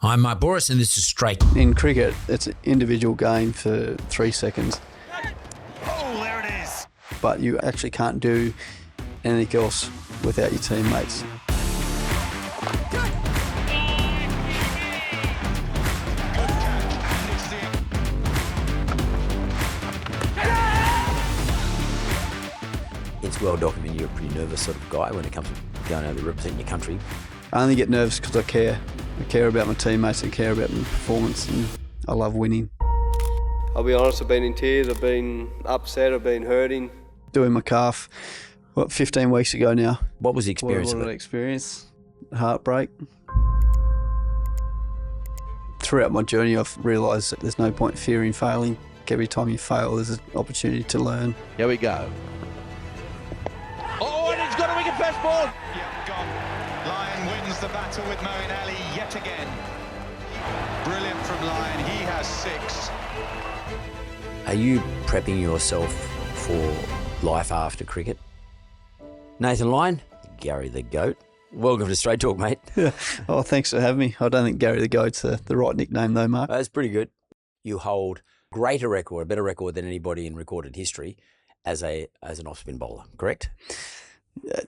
I'm Bouris and this is Straight. In cricket, it's an individual game for 3 seconds. Oh, there it is. But you actually can't do anything else without your teammates. It's well documented you're a pretty nervous sort of guy when it comes to going over to represent your country. I only get nervous because I care. I care about my teammates, I care about my performance, and I love winning. I'll be honest, I've been in tears, I've been upset, I've been hurting. Doing my calf, 15 weeks ago now. What was the experience What of an it? experience. Heartbreak. Throughout my journey, I've realised that there's no point fearing failing. Every time you fail, there's an opportunity to learn. Here we go. Oh, and he's got a wicket first ball. Yep, gone. Lyon wins the battle with Moeen Ali yet again. Brilliant from Lyon. He has 6. Are you prepping yourself for life after cricket? Nathan Lyon, Gary the Goat. Welcome to Straight Talk, mate. Oh, thanks for having me. I don't think Gary the Goat's the right nickname though, Mark. That's pretty good. You hold a better record than anybody in recorded history as an off-spin bowler, correct?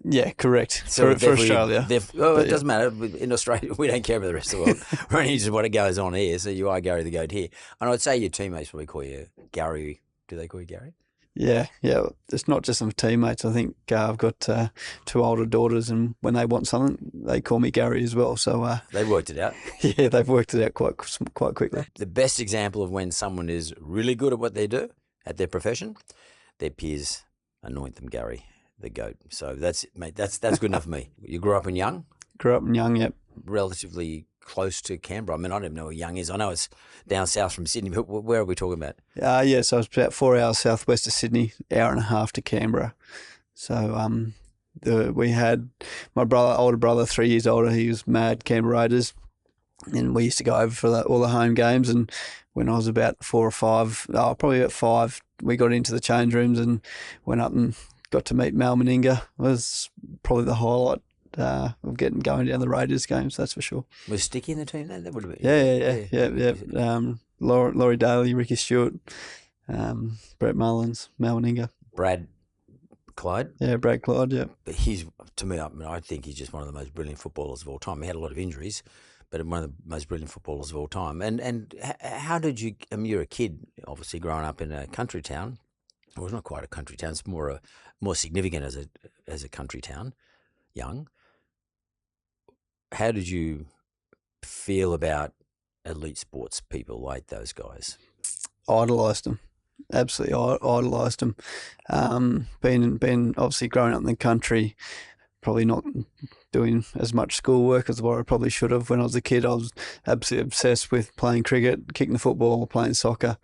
Yeah, correct. So for Australia. It doesn't matter. In Australia, we don't care about the rest of the world. We're only just what goes on here. So you are Gary the Goat here. And I'd say your teammates probably call you Gary. Do they call you Gary? Yeah. It's not just my teammates. I think I've got 2 older daughters, and when they want something, they call me Gary as well. So They worked it out. yeah, they've worked it out quite quickly. The best example of when someone is really good at what they do, at their profession, their peers anoint them Gary the Goat. So that's good enough for me. You grew up in Young? Grew up in Young, yep. Relatively close to Canberra. I mean, I don't even know where Young is. I know it's down south from Sydney, but where are we talking about? So it's about 4 hours southwest of Sydney, hour and a half to Canberra. So we had my older brother, 3 years older. He was mad Canberra Raiders, and we used to go over for all the home games. And when I was about 4 or 5, probably about 5, we got into the change rooms and went up and got to meet Mal Meninga. It was probably the highlight of going down the Raiders games, that's for sure. Was Sticky in the team then? That would have been. Yeah. Laurie Daly, Ricky Stewart, Brett Mullins, Mal Meninga. Brad Clyde? Yeah, Brad Clyde, yeah. But I think he's just one of the most brilliant footballers of all time. He had a lot of injuries, but one of the most brilliant footballers of all time. And how did you, you're a kid, obviously growing up in a country town. Well, it's not quite a country town. It's more significant as a country town, Young. How did you feel about elite sports people like those guys? Idolised them. Absolutely idolised them. Being obviously growing up in the country, probably not doing as much schoolwork as what I probably should have. When I was a kid, I was absolutely obsessed with playing cricket, kicking the football, playing soccer.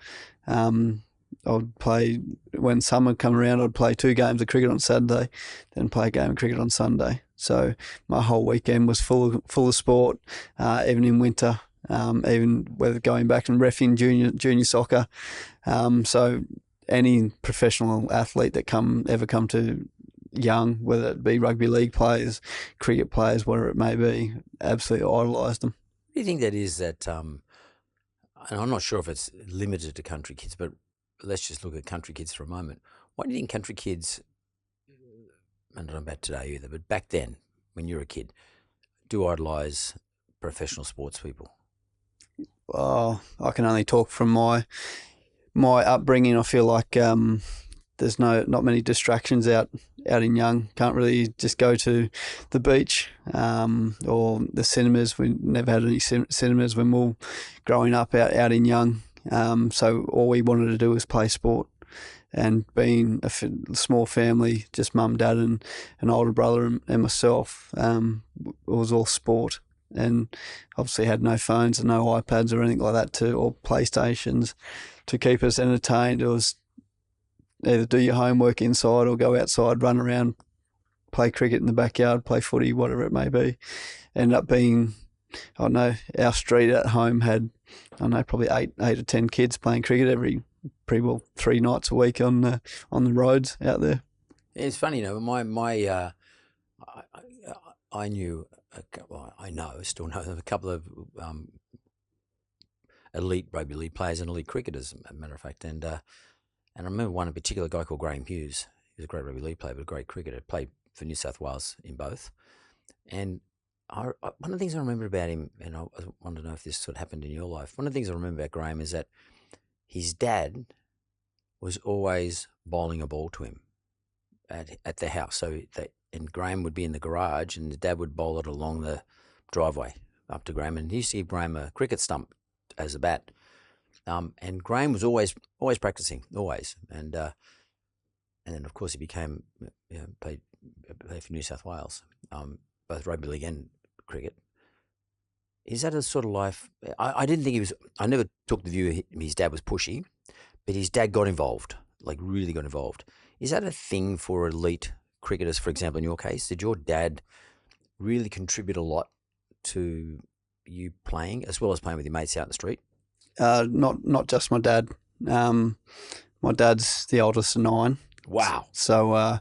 I would play, when summer come around, I'd play 2 games of cricket on Saturday, then play a game of cricket on Sunday. So my whole weekend was full of sport, even in winter, even whether going back and reffing junior soccer. So any professional athlete that ever come to Young, whether it be rugby league players, cricket players, whatever it may be, absolutely idolised them. What do you think that is that, and I'm not sure if it's limited to country kids, but let's just look at country kids for a moment. Why do you think country kids, I don't know about today either, but back then, when you were a kid, do idolise professional sports people? I can only talk from my upbringing. I feel like there's not many distractions out in Young. Can't really just go to the beach or the cinemas. We never had any cinemas when we were growing up out in Young. So all we wanted to do was play sport. And being a small family, just mum, dad, and an older brother and myself, it was all sport. And obviously had no phones and no iPads or anything like that or PlayStations to keep us entertained. It was either do your homework inside or go outside, run around, play cricket in the backyard, play footy, whatever it may be. Ended up being, our street at home had, probably 8 or 10 kids playing cricket every 3 nights a week on the roads out there. It's funny, I still know a couple of elite rugby league players and elite cricketers, as a matter of fact. And I remember one in particular, a guy called Graham Hughes. He was a great rugby league player, but a great cricketer. Played for New South Wales in both. And one of the things I remember about him, and I wanted to know if this sort of happened in your life, one of the things I remember about Graham is that his dad was always bowling a ball to him at the house. And Graham would be in the garage, and the dad would bowl it along the driveway up to Graham, and he used to give Graham a cricket stump as a bat. And Graham was always practicing, always. And then of course he became played for New South Wales, both rugby league and cricket. Is that a sort of life? I didn't think he was. I never took the view his dad was pushy, but his dad got involved, like really got involved. Is that a thing for elite cricketers, for example, in your case? Did your dad really contribute a lot to you playing, as well as playing with your mates out in the street? Not just my dad. My dad's the oldest of 9. Wow. So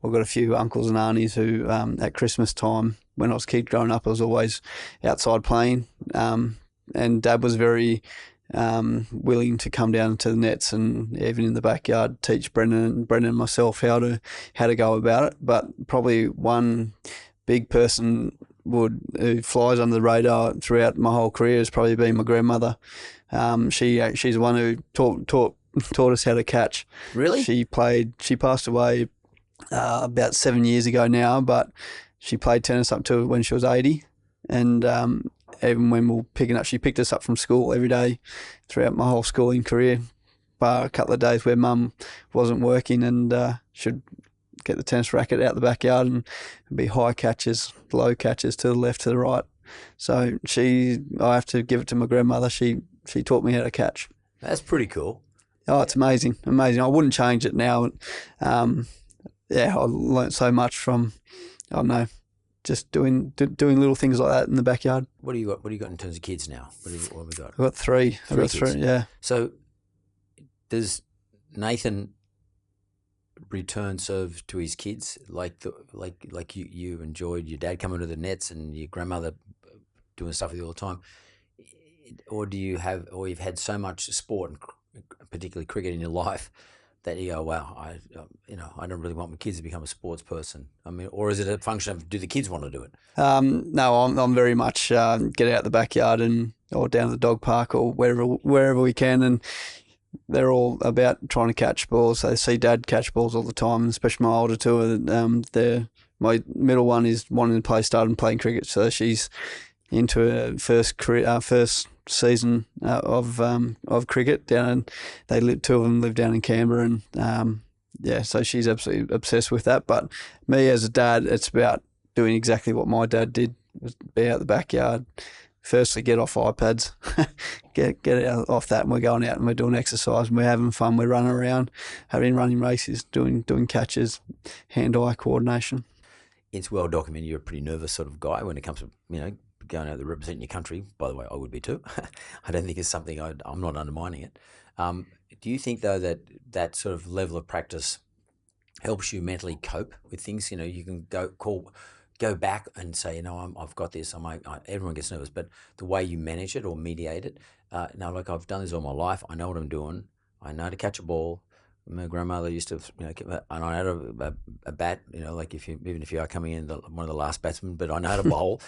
we've got a few uncles and aunties who at Christmas time, when I was a kid growing up, I was always outside playing. And Dad was very willing to come down to the nets and even in the backyard teach Brendan and myself how to go about it. But probably one big person who flies under the radar throughout my whole career has probably been my grandmother. She's the one who taught us how to catch. Really? She passed away about 7 years ago now, but she played tennis up to when she was 80. And even when we were picking up, she picked us up from school every day throughout my whole schooling career, bar a couple of days where Mum wasn't working, and should get the tennis racket out the backyard and it'd be high catches, low catches to the left, to the right. So I have to give it to my grandmother. She taught me how to catch. That's pretty cool. Oh, it's amazing. I wouldn't change it now. I learnt so much from, I don't know, just doing little things like that in the backyard. What do you got in terms of kids now? What have we got? I've got 3. I've got 3, yeah. So does Nathan return serve to his kids like you enjoyed your dad coming to the nets and your grandmother doing stuff with you all the time? Or you've had so much sport, and particularly cricket, in your life that you go, wow, I don't really want my kids to become a sports person. I mean, or is it a function of, do the kids want to do it? No, I'm very much get out the backyard or down to the dog park or wherever we can, and they're all about trying to catch balls. They see Dad catch balls all the time, especially my older two. My middle one is wanting to started playing cricket, so she's into her first season of cricket down. Two of them live down in Canberra, and so she's absolutely obsessed with that. But me as a dad, it's about doing exactly what my dad did: was be out the backyard. Firstly, get off iPads, get out off that, and we're going out and we're doing exercise and we're having fun. We're running around, having running races, doing catches, hand-eye coordination. It's well documented you're a pretty nervous sort of guy when it comes to going out to represent your country. By the way, I would be too. I don't think it's something I'm not undermining it. Do you think though that sort of level of practice helps you mentally cope with things? You can go back and say, I've got this. Everyone gets nervous, but the way you manage it or mediate it. Now, I've done this all my life. I know what I'm doing. I know how to catch a ball. My grandmother used to, and I had a bat. Even if you are coming in one of the last batsmen, but I know how to bowl.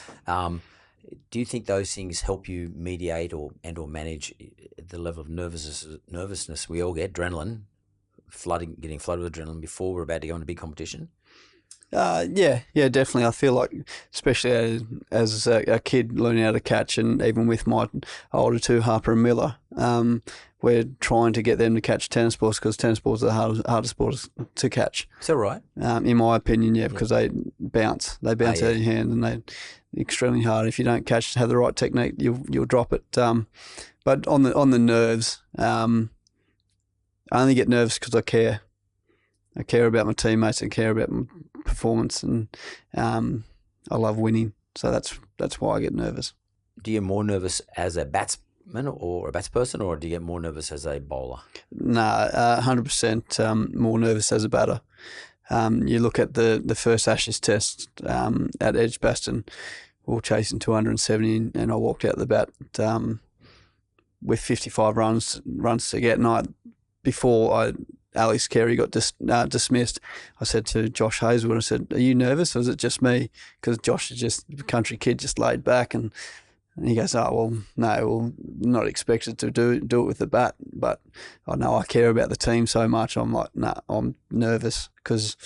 Do you think those things help you mediate or manage the level of nervousness we all get? Adrenaline, getting flooded with adrenaline before we're about to go into a big competition. Yeah, definitely. I feel like, especially as a kid learning how to catch, and even with my older two, Harper and Miller, we're trying to get them to catch tennis balls because tennis balls are the hardest balls to catch. Is that right? In my opinion, yeah, because they bounce. They bounce out of your hand, and they're extremely hard. If you don't have the right technique, you'll drop it. But on the nerves, I only get nervous because I care. I care about my teammates. I care about my performance, and I love winning. So that's why I get nervous. Do you get more nervous as a batsman or a batsperson, or do you get more nervous as a bowler? No, 100% more nervous as a batter. You look at the first Ashes test at Edgbaston, we were chasing 270, and I walked out the bat with 55 runs to get. And before Alex Carey got dismissed, I said to Josh Hazelwood, I said, "Are you nervous, or is it just me?" Because Josh is just a country kid, just laid back, and he goes, "Oh, well, no, well, not expected to do it with the bat, but I know I care about the team so much." I'm like, "Nah, I'm nervous because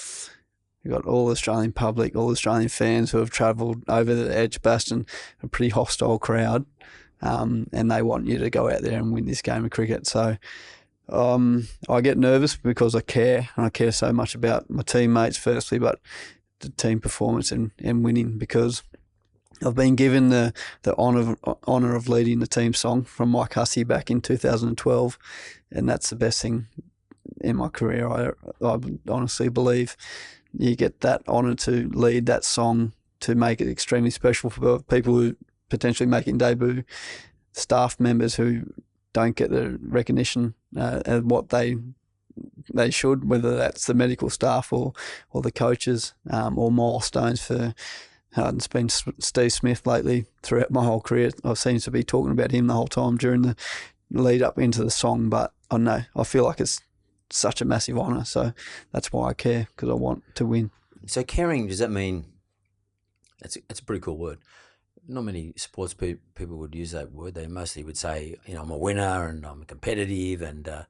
you've got all the Australian public, all the Australian fans who have travelled over the Edgbaston, a pretty hostile crowd, and they want you to go out there and win this game of cricket." So I get nervous because I care, and I care so much about my teammates firstly, but the team performance and winning, because I've been given the honour of leading the team song from Mike Hussey back in 2012, and that's the best thing in my career. I honestly believe you get that honour to lead that song, to make it extremely special for people who potentially making debut, staff members who don't get the recognition and what they should, whether that's the medical staff or the coaches, or milestones for. It's been Steve Smith lately throughout my whole career. I seem to be talking about him the whole time during the lead up into the song, but I know I feel like it's such a massive honour, so that's why I care, because I want to win. So caring, does that mean that's a pretty cool word? Not many sports people would use that word. They mostly would say, I'm a winner and I'm competitive, and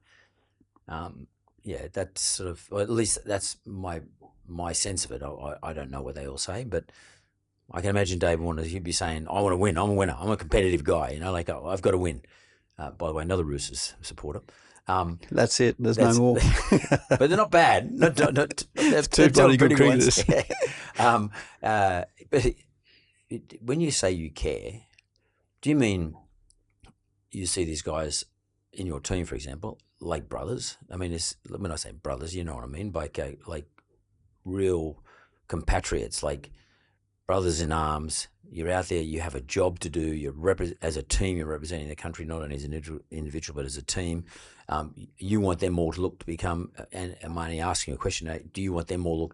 that's sort of, or at least that's my sense of it. I don't know what they all say, but I can imagine Dave Warner, he'd be saying, "I want to win. I'm a winner. I'm a competitive guy. Like, I've got to win." By the way, another Roosters supporter. That's it. There's no more. But they're not bad. They're two bloody good cricketers. But when you say you care, do you mean you see these guys in your team, for example, like brothers? I mean, when I say brothers, you know what I mean, like real compatriots, like brothers in arms. You're out there, you have a job to do. As a team, you're representing the country, not only as an individual, but as a team. You want them all to become, and I'm only asking a question, do you want them all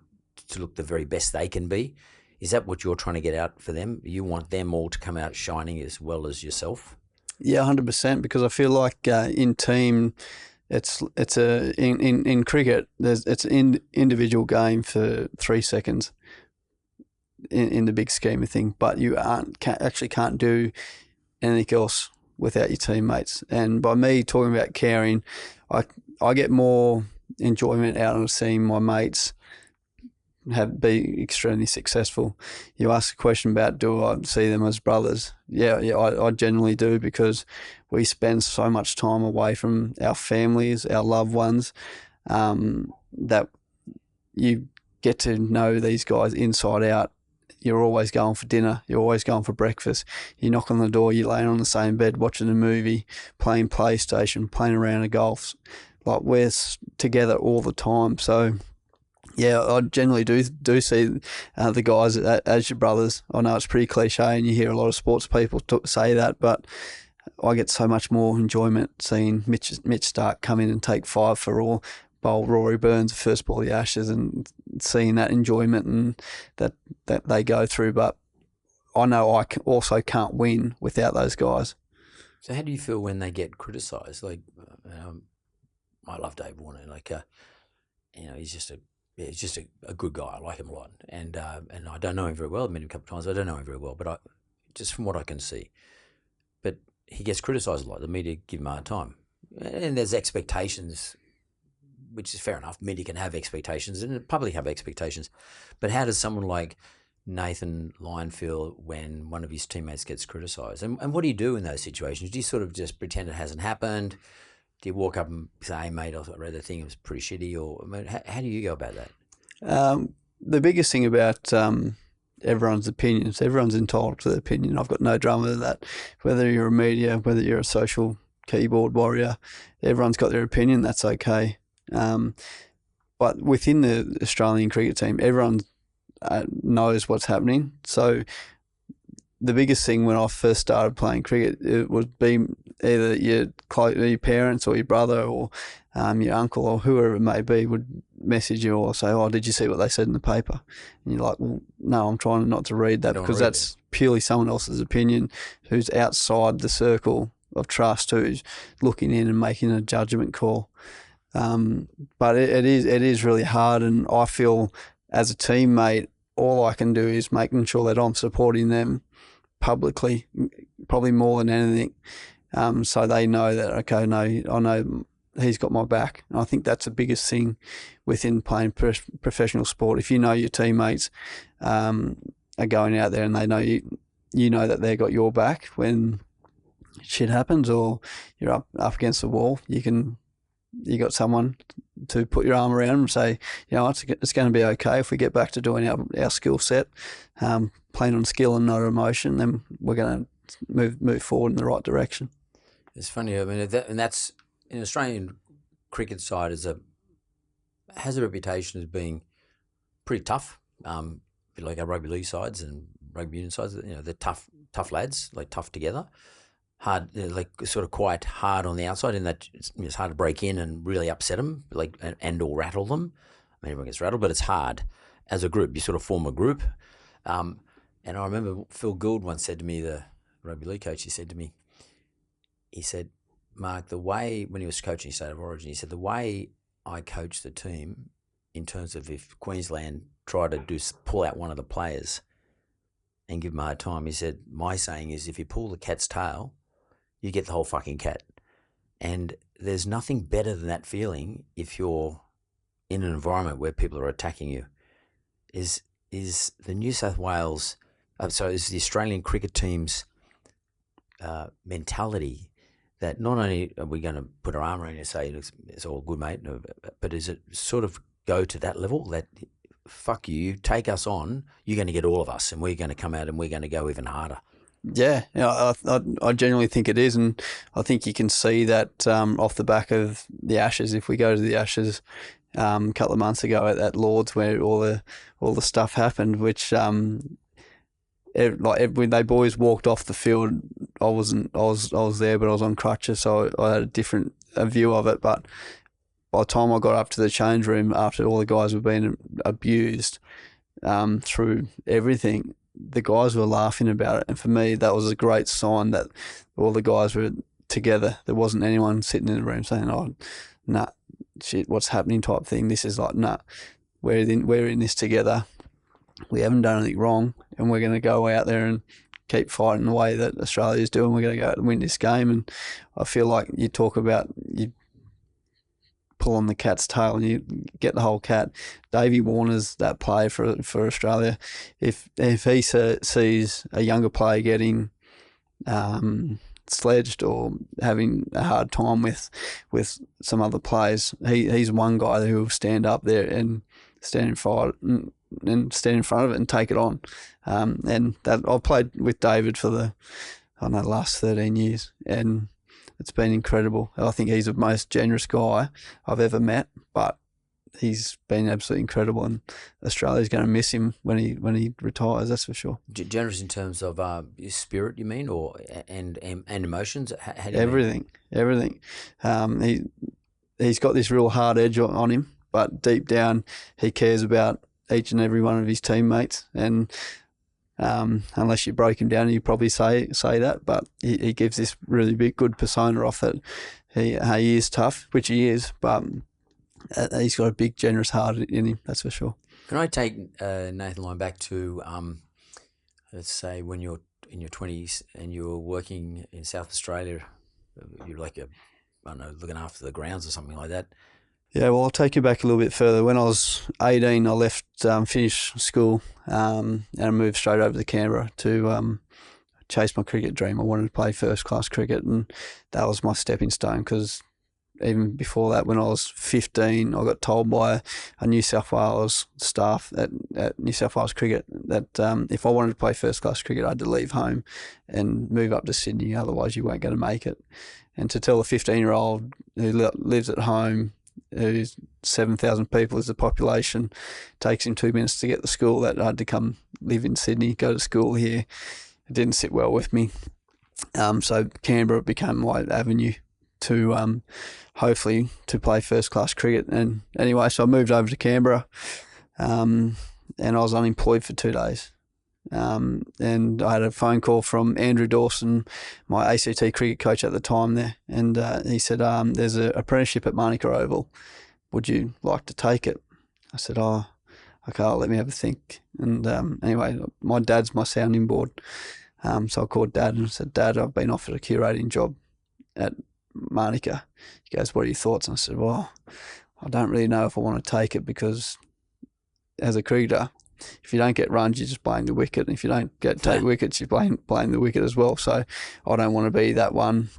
to look the very best they can be? Is that what you're trying to get out for them? You want them all to come out shining as well as yourself? Yeah, 100%, because I feel like in team, in cricket, it's an individual game for 3 seconds in the big scheme of things, but you actually can't do anything else without your teammates. And by me talking about caring, I get more enjoyment out of seeing my mates be extremely successful. You ask a question about, do I see them as brothers? Yeah, I generally do, because we spend so much time away from our families, our loved ones, that you get to know these guys inside out. You're always going for dinner. You're always going for breakfast. You knock on the door, you're laying on the same bed, watching a movie, playing PlayStation, playing around a golf. Like, we're together all the time. So, yeah, I generally do see the guys as your brothers. I know it's pretty cliche, and you hear a lot of sports people say that, but I get so much more enjoyment seeing Mitch Starc come in and take 5 for all, bowl Rory Burns first ball of the Ashes, and seeing that enjoyment and that they go through. But I know I also can't win without those guys. So how do you feel when they get criticised? Like, I love Dave Warner. Like, he's just a good guy. I like him a lot, and I don't know him very well. I've met him a couple of times. I don't know him very well, but just from what I can see, but he gets criticised a lot. The media give him a hard time, and there's expectations, which is fair enough. Media can have expectations, and the public have expectations. But how does someone like Nathan Lyon feel when one of his teammates gets criticised? And what do you do in those situations? Do you sort of just pretend it hasn't happened? Do you walk up and say, "Hey, mate, I read the thing, it was pretty shitty"? Or, I mean, how do you go about that? The biggest thing about everyone's opinions, everyone's entitled to their opinion. I've got no drama with that. Whether you're a media, whether you're a social keyboard warrior, everyone's got their opinion. That's okay. But within the Australian cricket team, everyone knows what's happening. So the biggest thing when I first started playing cricket, it would be either your parents or your brother or your uncle or whoever it may be would message you or say, "Oh, did you see what they said in the paper?" And you're like, "Well, no, I'm trying not to read that, because that's purely someone else's opinion who's outside the circle of trust who's looking in and making a judgment call. But it is really hard, and I feel as a teammate, all I can do is making sure that I'm supporting them publicly, probably more than anything, so they know that, okay, no, I know he's got my back. And I think that's the biggest thing within playing professional sport. If you know your teammates are going out there and they know you know that they got your back when shit happens or you're up against the wall, you got someone to put your arm around and say, it's going to be okay if we get back to doing our skill set, playing on skill and not emotion, then we're going to move forward in the right direction. It's funny, I mean, and that's in Australian cricket side has a reputation as being pretty tough. Like our rugby league sides and rugby union sides, they're tough lads, like tough together. Hard, like sort of quite hard on the outside in that it's hard to break in and really upset them, like and or rattle them. I mean, everyone gets rattled, but it's hard as a group. You sort of form a group. And I remember Phil Gould once said to me, the rugby league coach, he said, Mark, the way, when he was coaching State of Origin, he said, the way I coach the team in terms of if Queensland tried to pull out one of the players and give him a hard time, he said, my saying is if you pull the cat's tail, you get the whole fucking cat. And there's nothing better than that feeling if you're in an environment where people are attacking you. Is the New South Wales, is the Australian cricket team's mentality that not only are we going to put our arm around you and say it's all good, mate, but is it sort of go to that level that fuck you, take us on, you're going to get all of us and we're going to come out and we're going to go even harder? Yeah, I genuinely think it is, and I think you can see that off the back of the Ashes. If we go to the Ashes a couple of months ago at Lords, where all the stuff happened, which when they boys walked off the field, I was there, but I was on crutches, so I had a different view of it. But by the time I got up to the change room after all the guys were being abused through everything, the guys were laughing about it, and for me that was a great sign that all the guys were together. There wasn't anyone sitting in the room saying, "Oh, nah, shit, what's happening?" type thing. This is like, nah, we're in this together. We haven't done anything wrong, and we're going to go out there and keep fighting the way that Australia is doing. We're going to go out and win this game. And I feel like you talk about you pull on the cat's tail and you get the whole cat. Davey Warner's that player for Australia. If he sees a younger player getting sledged or having a hard time with some other players, he's one guy who will stand up there and stand in front of it and take it on. And that I've played with David for the last 13 years, and it's been incredible. I think he's the most generous guy I've ever met, but he's been absolutely incredible, and Australia's going to miss him when he retires, that's for sure. Generous in terms of his spirit, you mean, or and emotions? How do you Everything. He's got this real hard edge on him, but deep down he cares about each and every one of his teammates, and unless you break him down, you probably say that, but he gives this really big, good persona off that he is tough, which he is, but he's got a big, generous heart in him, that's for sure. Can I take Nathan Lyon back to, let's say, when you're in your 20s and you're working in South Australia, you're like looking after the grounds or something like that. Yeah, well, I'll take you back a little bit further. When I was 18, I left, finished school, and I moved straight over to Canberra to chase my cricket dream. I wanted to play first-class cricket, and that was my stepping stone, because even before that, when I was 15, I got told by a New South Wales staff at New South Wales Cricket that if I wanted to play first-class cricket, I had to leave home and move up to Sydney, otherwise you weren't going to make it. And to tell a 15-year-old who lives at home, who's 7,000 people is the population, takes him 2 minutes to get to school, that I had to come live in Sydney, go to school here, it didn't sit well with me. So Canberra became my avenue to hopefully to play first class cricket. And anyway, so I moved over to Canberra, and I was unemployed for 2 days. And I had a phone call from Andrew Dawson, my ACT cricket coach at the time there, and he said, there's an apprenticeship at Manuka Oval. Would you like to take it? I said, oh, okay, let me have a think. And anyway, my dad's my sounding board. So I called Dad and said, Dad, I've been offered a curating job at Manuka. He goes, what are your thoughts? And I said, well, I don't really know if I want to take it, because as a cricketer, if you don't get runs, you just blame the wicket. And if you don't take wickets, you blame the wicket as well. So I don't want to be that one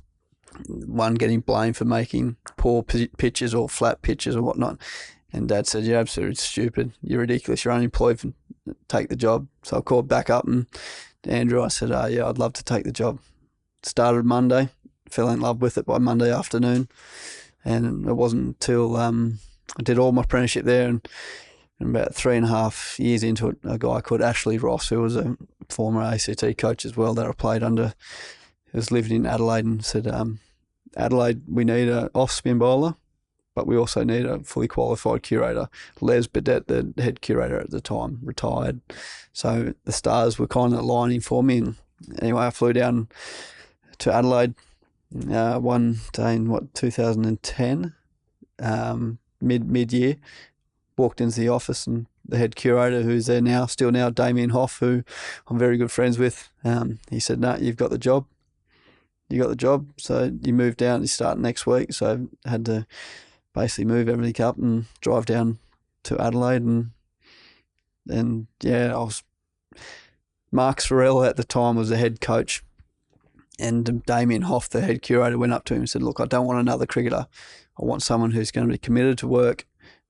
getting blamed for making poor pitches or flat pitches or whatnot. And Dad said, you're absolutely stupid. You're ridiculous. You're unemployed. Take the job. So I called back up and Andrew, I said, yeah, I'd love to take the job. Started Monday. Fell in love with it by Monday afternoon. And it wasn't until I did all my apprenticeship there, and about 3.5 years into it, a guy called Ashley Ross, who was a former ACT coach as well that I played under, he was living in Adelaide, and said, Adelaide, we need an off-spinbowler, but we also need a fully qualified curator. Les Burdett, the head curator at the time, retired. So the stars were kind of aligning for me. And anyway, I flew down to Adelaide one day in 2010, mid-year. Walked into the office, and the head curator, who's there now, still now, Damien Hoff, who I'm very good friends with, he said, no, you've got the job. You got the job, so you move down, you start next week. So I had to basically move everything up and drive down to Adelaide. And yeah, Mark Sorrell at the time was the head coach, and Damien Hoff, the head curator, went up to him and said, look, I don't want another cricketer. I want someone who's going to be committed to work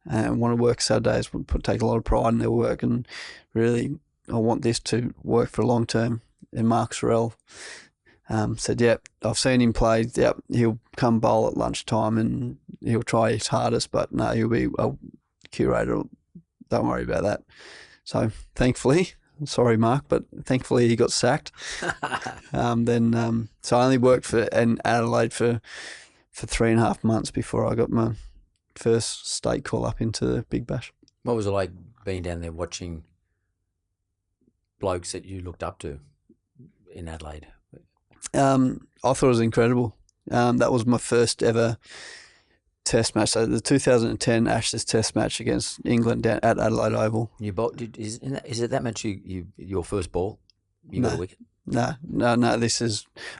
and want to work Saturdays, take a lot of pride in their work, and really I want this to work for long term. And Mark Sorrell said, yep, I've seen him play, yep, he'll come bowl at lunchtime and he'll try his hardest, but no, he'll be a curator, don't worry about that. So thankfully, sorry Mark, but thankfully he got sacked. So I only worked for Adelaide for 3.5 months before I got my first state call up into the Big Bash. What was it like being down there watching blokes that you looked up to in Adelaide? I thought it was incredible. That was my first ever Test match. So the 2010 Ashes Test match against England down at Adelaide Oval. You is it that match your first ball? You got a wicket? No. I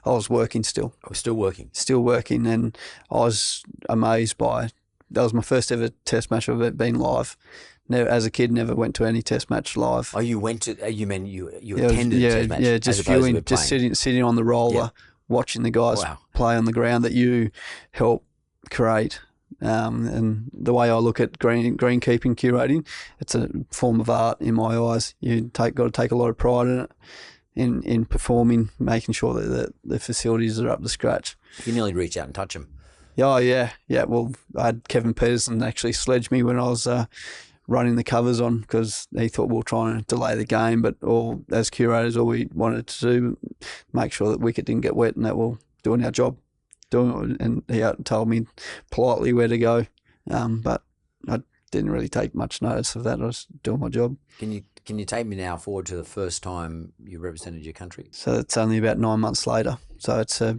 was working still. I was still working. Still working, and I was amazed by. That was my first ever Test match I've been live. Never, as a kid, never went to any Test match live. Oh, you went to? You mean you attended a Test match? Yeah, just viewing, just sitting on the roller, watching the guys play on the ground that you help create. And the way I look at greenkeeping curating, it's a form of art in my eyes. You got to take a lot of pride in it, in performing, making sure that the facilities are up to scratch. You nearly reach out and touch them. Oh, yeah. Well, I had Kevin Peterson actually sledge me when I was running the covers on, because he thought we were trying to delay the game, but as curators, all we wanted to do, make sure that wicket didn't get wet and that we're doing our job. And he told me politely where to go, but I didn't really take much notice of that. I was doing my job. Can you take me now forward to the first time you represented your country? So it's only about 9 months later. So it's a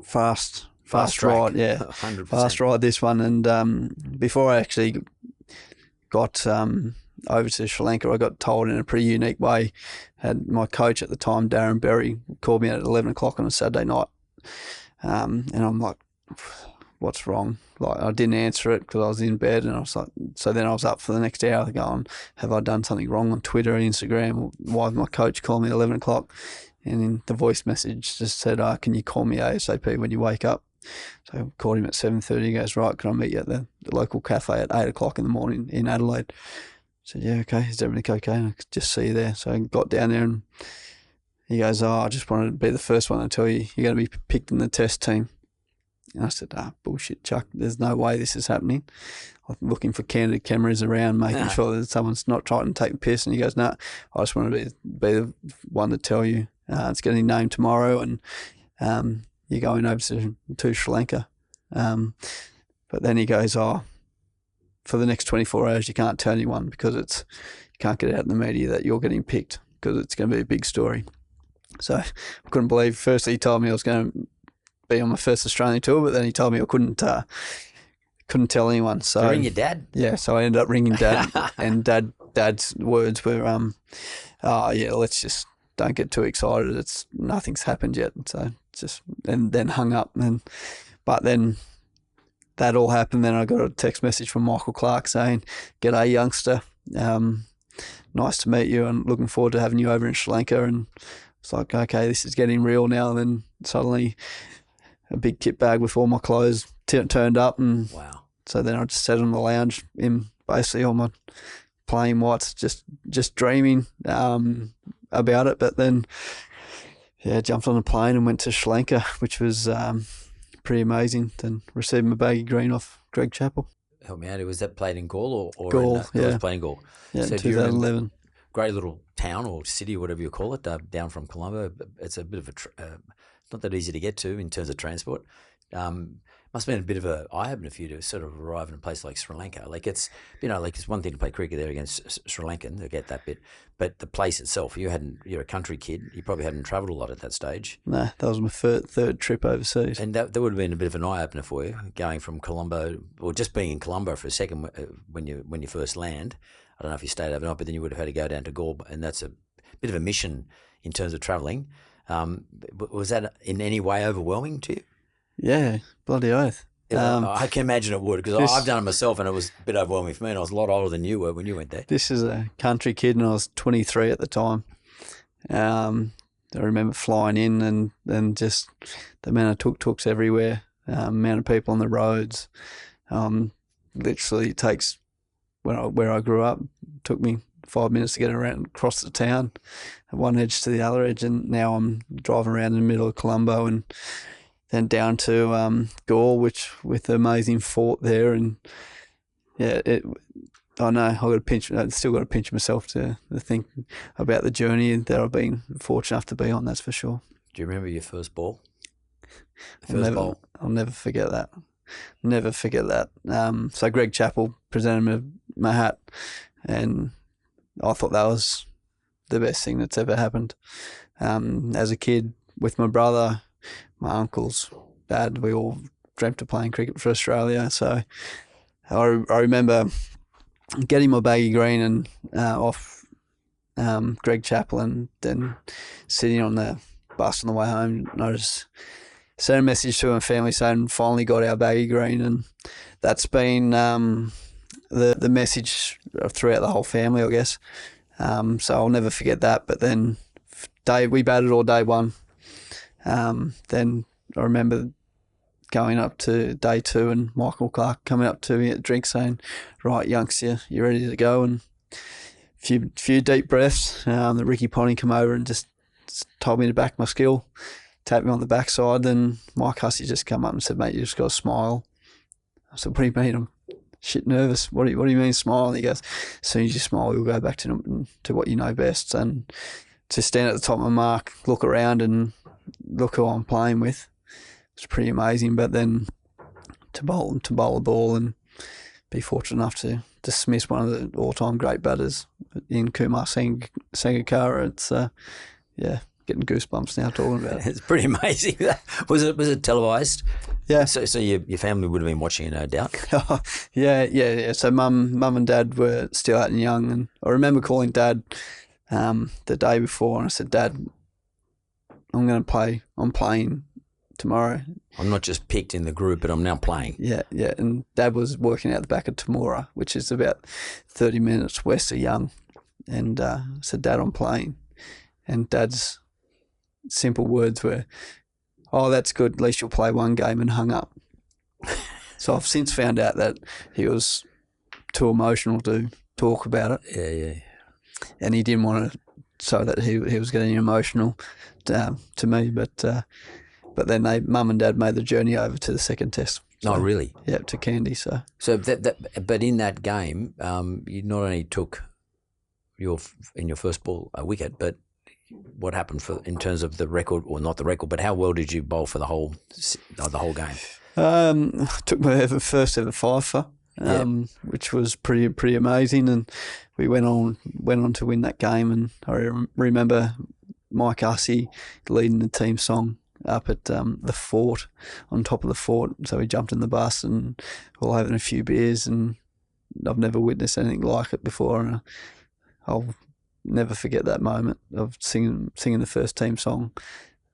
fast ride, yeah, 100%. Fast ride this one. And before I actually got over to Sri Lanka, I got told in a pretty unique way. Had my coach at the time, Darren Berry, called me at 11 o'clock on a Saturday night. And I'm like, what's wrong? Like, I didn't answer it because I was in bed, and I was like, so then I was up for the next hour going, have I done something wrong on Twitter or Instagram? Why did my coach call me at 11 o'clock? And then the voice message just said, can you call me ASAP when you wake up? So I called him at 7:30. He goes, right, can I meet you at the local cafe at 8 o'clock in the morning in Adelaide? I said, yeah, okay, is everything okay? And I could just see you there. So I got down there, and he goes, I just wanted to be the first one to tell you you're going to be picked in the Test team. And I said, bullshit, Chuck. There's no way this is happening. I'm looking for candid cameras around, making sure that someone's not trying to take the piss. And he goes, no, I just want to be the one to tell you. It's getting named tomorrow, and you're going over to Sri Lanka. But then he goes, for the next 24 hours, you can't tell anyone because you can't get it out in the media that you're getting picked. because it's going to be a big story. So I couldn't believe. Firstly, he told me I was going to be on my first Australian tour, but then he told me I couldn't tell anyone. So ring your dad? Yeah, so I ended up ringing Dad, and Dad's words were, let's just don't get too excited. Nothing's happened yet. So and then hung up. But then that all happened. Then I got a text message from Michael Clark saying, "G'day, youngster. Nice to meet you, and looking forward to having you over in Sri Lanka." And it's like, okay, this is getting real now. And then suddenly a big kit bag with all my clothes turned up, and wow. So then I just sat on the lounge in basically all my playing whites, just dreaming about it. But then, jumped on a plane and went to Sri Lanka, which was pretty amazing. Then received my baggy green off Greg Chappell. Help me out. Was that played in Gaul or Gaul? It was played in Gaul. Yeah, so in 2011. Great little town or city or whatever you call it, down from Colombo. It's a bit of not that easy to get to in terms of transport. Must have been a bit of an eye-opener for you to sort of arrive in a place like Sri Lanka. Like it's one thing to play cricket there against Sri Lankan, I get that bit, but the place itself, you're a country kid, you probably hadn't travelled a lot at that stage. No, that was my third trip overseas. And that would have been a bit of an eye-opener for you, going from Colombo, or just being in Colombo for a second when you first land. I don't know if you stayed overnight, but then you would have had to go down to Gaul, and that's a bit of a mission in terms of travelling. Was that in any way overwhelming to you? Yeah, bloody oath. I can imagine it would, because I've done it myself, and it was a bit overwhelming for me, and I was a lot older than you were when you went there. This is a country kid, and I was 23 at the time. I remember flying in and just the amount of tuk-tuks everywhere, amount of people on the roads. Literally it takes, where I grew up, it took me 5 minutes to get around across the town, at one edge to the other edge, and now I'm driving around in the middle of Colombo and then down to Gaul, which with the amazing fort there, and I know I've still got to pinch myself to think about the journey that I've been fortunate enough to be on. That's for sure. Do you remember your first ball? I'll never forget that. Never forget that. So Greg Chappell presented me my hat, and I thought that was the best thing that's ever happened. As a kid, with my brother, my uncles, dad, we all dreamt of playing cricket for Australia. So I remember getting my baggy green and off Greg Chappell, and then sitting on the bus on the way home, and I just sent a message to my family saying finally got our baggy green, and that's been the message throughout the whole family, I guess. So I'll never forget that. But then we batted all day one. Then I remember going up to day two and Michael Clark coming up to me at the drink saying, "Right, youngster, you ready to go?" And a few deep breaths. The Ricky Ponty come over and just told me to back my skill, tapped me on the backside. Then Mike Hussey just come up and said, "Mate, you just got to smile." I said, "What do you mean? I'm shit nervous. What do you mean smile?" And he goes, "As soon as you smile, you'll go back to what you know best." And to stand at the top of my mark, look around and look who I'm playing with, it's pretty amazing. But then to bowl a ball and be fortunate enough to dismiss one of the all-time great batters in Kumar Sangakkara, it's getting goosebumps now talking about it. It's pretty amazing. Was it televised? Yeah. So your family would have been watching it, no doubt. Yeah. So mum and dad were still out and young, and I remember calling Dad the day before, and I said, "Dad, I'm going to play. I'm playing tomorrow. I'm not just picked in the group, but I'm now playing." Yeah. And Dad was working out the back of Temora, which is about 30 minutes west of Young. And I said, "Dad, I'm playing." And Dad's simple words were, "Oh, that's good. At least you'll play one game," and hung up. So I've since found out that he was too emotional to talk about it. Yeah. And he didn't want to show that he was getting emotional to me. But then Mum and Dad made the journey over to the second test. So, oh, really? Yeah, to Candy. So but in that game, you not only took your first ball a wicket, but what happened in terms of the record, or not the record, but how well did you bowl for the whole game? Took my first ever fifer. which was pretty amazing. And we went on to win that game. And I remember Mike Hussey leading the team song up at the fort, on top of the fort. So we jumped in the bus and all having a few beers, and I've never witnessed anything like it before. And I'll never forget that moment of singing the first team song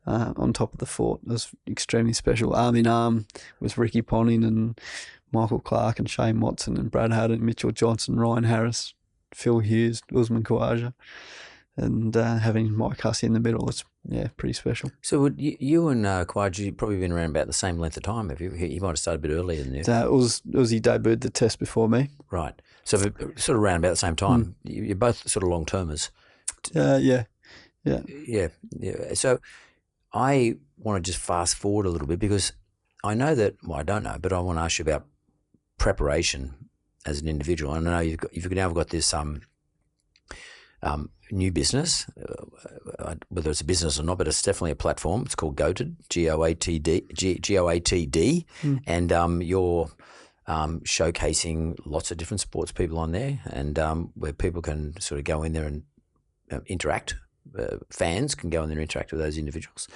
on top of the fort. It was extremely special. Arm in arm with Ricky Ponting and Michael Clark and Shane Watson and Brad Haddon, Mitchell Johnson, Ryan Harris, Phil Hughes, Usman Khawaja, and having Mike Hussey in the middle was pretty special. So would you and Khawaja, you've probably been around about the same length of time, have you? He might have started a bit earlier than you. Uzi debuted the test before me. Right. So sort of around about the same time. You're both sort of long-termers. Yeah. So I want to just fast forward a little bit, because I know that, well, I don't know, but I want to ask you about preparation as an individual. I know you've now got this new business, whether it's a business or not, but it's definitely a platform. It's called Goated, Goatd, and you're showcasing lots of different sports people on there, and where people can sort of go in there and interact. Fans can go in there and interact with those individuals.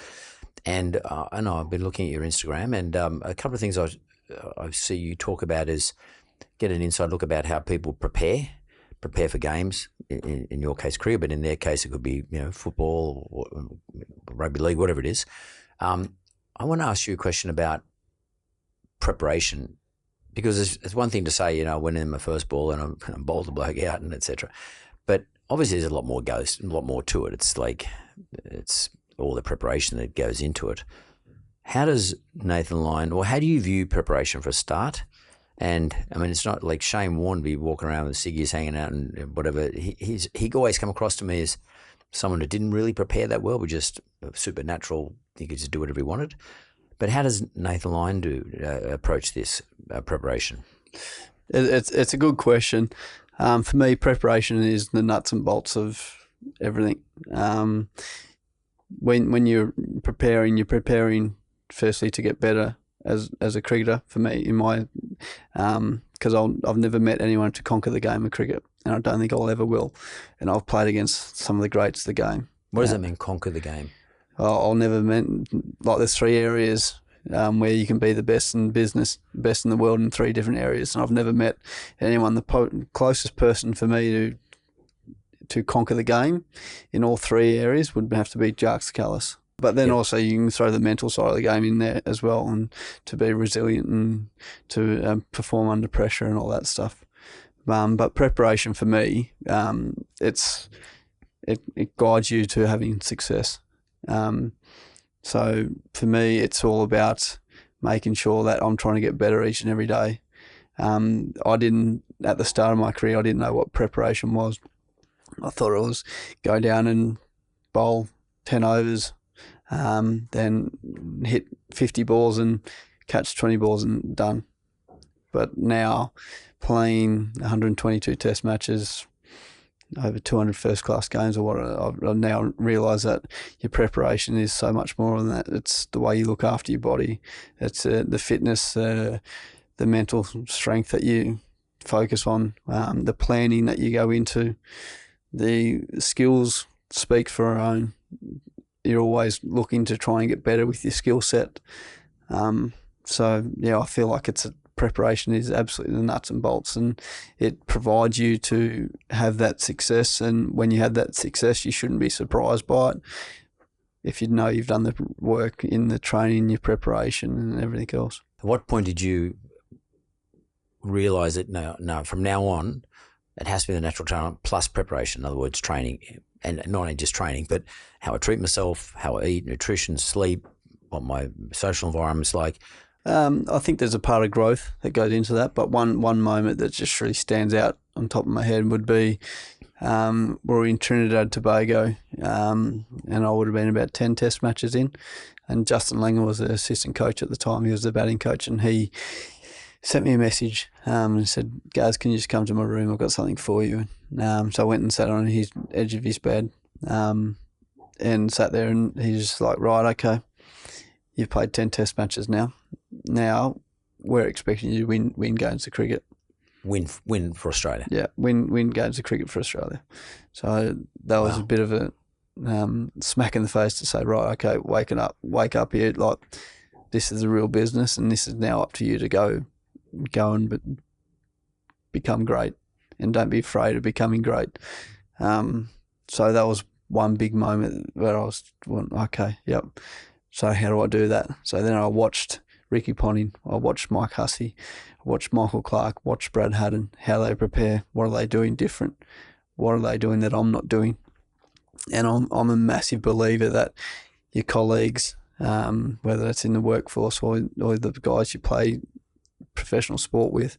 And I know I've been looking at your Instagram, and a couple of things I see you talk about is get an inside look about how people prepare for games, in your case career, but in their case it could be football or rugby league, whatever it is. I want to ask you a question about preparation, because it's one thing to say, I went in my first ball and I bowled the bloke out and etc. But obviously there's a lot more to it. It's all the preparation that goes into it. How does Nathan Lyon, or how do you view preparation for a start? And I mean, it's not like Shane Warne be walking around with ciggies hanging out and whatever. He always come across to me as someone who didn't really prepare that well, but just supernatural. He could just do whatever he wanted. But how does Nathan Lyon approach this preparation? It's a good question. For me, preparation is the nuts and bolts of everything. When you're preparing firstly to get better as a cricketer. For me, in my because I've never met anyone to conquer the game of cricket, and I don't think I'll ever will. And I've played against some of the greats of the game. What does that mean, conquer the game? I'll never meant like there's 3 areas where you can be the best in business, best in the world in 3 different areas, and I've never met anyone. The closest person for me to conquer the game in all 3 areas would have to be Jarks Callis. But then also you can throw the mental side of the game in there as well, and to be resilient and to perform under pressure and all that stuff. But preparation for me, it guides you to having success. So for me, it's all about making sure that I'm trying to get better each and every day. I didn't, at the start of my career, I didn't know what preparation was. I thought it was go down and bowl 10 overs, then hit 50 balls and catch 20 balls and done. But now, playing 122 test matches, over 200 first-class games or what, I've now realised that your preparation is so much more than that. It's the way you look after your body. It's the fitness, the mental strength that you focus on, the planning that you go into. The skills speak for our own. You're always looking to try and get better with your skill set. So, I feel like preparation is absolutely the nuts and bolts, and it provides you to have that success. And when you have that success, you shouldn't be surprised by it if you know you've done the work in the training, your preparation and everything else. At what point did you realise that no, from now on, it has to be the natural talent plus preparation, in other words, training, and not only just training, but how I treat myself, how I eat, nutrition, sleep, what my social environment's like? I think there's a part of growth that goes into that, but one moment that just really stands out on top of my head would be we were in Trinidad and Tobago, and I would have been about 10 test matches in, and Justin Langer was the assistant coach at the time. He was the batting coach, and he sent me a message and said, "Gaz, can you just come to my room? I've got something for you." So I went and sat on his edge of his bed and sat there, and he's just like, "Right, okay, you've played 10 test matches now. Now we're expecting you to win games of cricket." win for Australia. Yeah, win games of cricket for Australia. So that was a bit of a smack in the face to say, right, okay, wake up here, like this is the real business, and this is now up to you to go and become great, and don't be afraid of becoming great. So that was one big moment where I was, okay, yep. So how do I do that? So then I watched Ricky Ponting, I watched Mike Hussey, I watched Michael Clark, watched Brad Haddon, how they prepare, what are they doing different, what are they doing that I'm not doing. And I'm a massive believer that your colleagues, whether it's in the workforce or the guys you play professional sport with,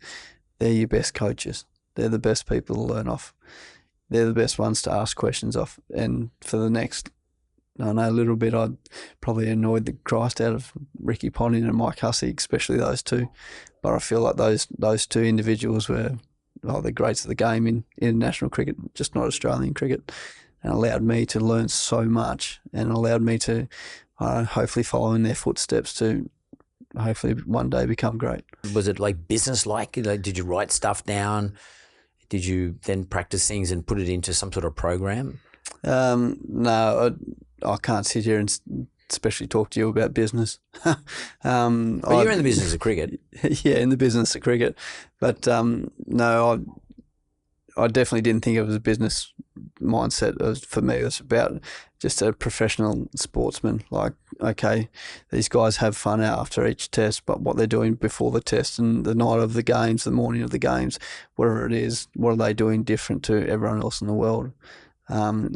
they're your best coaches. They're the best people to learn off. They're the best ones to ask questions off. And for the next, I know a little bit, I'd probably annoyed the Christ out of Ricky Ponting and Mike Hussey, especially those two. But I feel like those two individuals were the greats of the game in international cricket, just not Australian cricket, and allowed me to learn so much, and allowed me to hopefully follow in their footsteps to hopefully one day become great. Was it like business-like? Like, did you write stuff down? Did you then practice things and put it into some sort of program? No, I can't sit here and especially talk to you about business. But you're in the business of cricket. Yeah, in the business of cricket. But no, I definitely didn't think it was a business mindset. For me, it was about just a professional sportsman. Like, okay, these guys have fun after each test, but what they're doing before the test and the night of the games, the morning of the games, whatever it is, what are they doing different to everyone else in the world?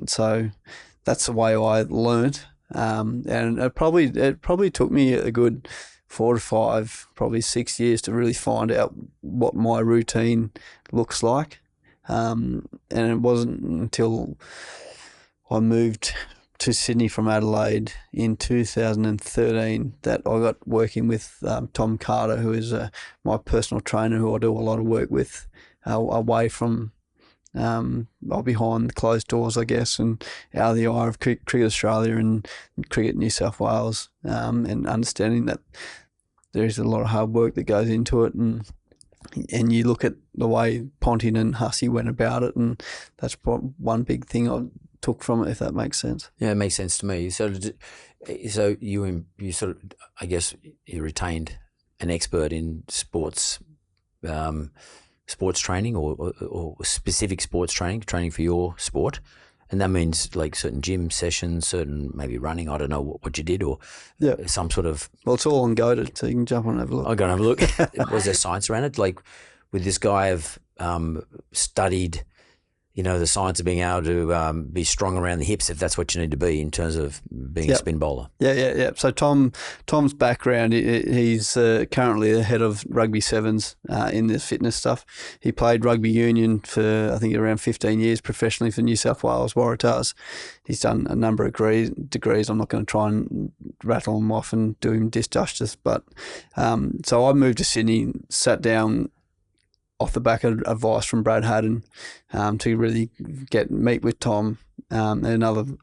So that's the way I learned. And it probably took me a good 4 to 5, probably 6 years to really find out what my routine looks like. And it wasn't until I moved to Sydney from Adelaide in 2013 that I got working with Tom Carter, who is my personal trainer, who I do a lot of work with away from behind closed doors, I guess, and out of the eye of Cricket Australia and Cricket New South Wales, and understanding that there's a lot of hard work that goes into it, and you look at the way Ponting and Hussey went about it, and that's one big thing I took from it, if that makes sense. Yeah, it makes sense to me. So you sort of, I guess, you retained an expert in sports training or specific sports training for your sport. And that means like certain gym sessions, certain maybe running. I don't know what you did, or some sort of. Well, it's all on Goated, so you can jump on and have a look. I'll go and have a look. Was there science around it? Like, would this guy have studied, the science of being able to be strong around the hips, if that's what you need to be in terms of being a spin bowler? Yeah. So Tom's background, he's currently the head of rugby sevens in the fitness stuff. He played rugby union for, I think, around 15 years professionally for New South Wales Waratahs. He's done a number of degrees. I'm not going to try and rattle them off and do him disjustice. But so I moved to Sydney, sat down off the back of advice from Brad Haddon to really meet with Tom.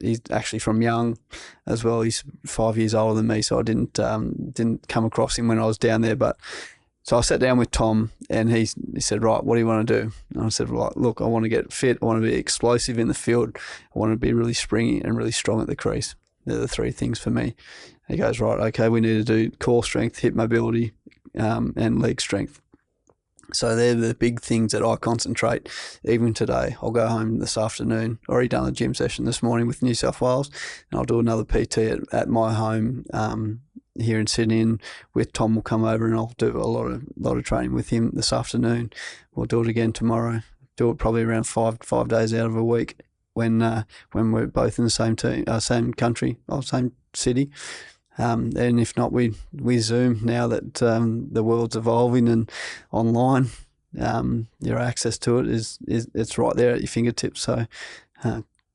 He's actually from Young as well. He's 5 years older than me, so I didn't come across him when I was down there. But so I sat down with Tom, and he said, right, what do you want to do? And I said, right, look, I want to get fit. I want to be explosive in the field. I want to be really springy and really strong at the crease. They're the three things for me. He goes, right, okay, we need to do core strength, hip mobility, and leg strength. So they're the big things that I concentrate. Even today, I'll go home this afternoon. Already done a gym session this morning with New South Wales, and I'll do another PT at my home here in Sydney. And with Tom, will come over and I'll do a lot of training with him this afternoon. We'll do it again tomorrow. Do it probably around five days out of a week when we're both in the same team, same country, or same city. And if not, we Zoom now that the world's evolving and online. Your access to it is it's right there at your fingertips. So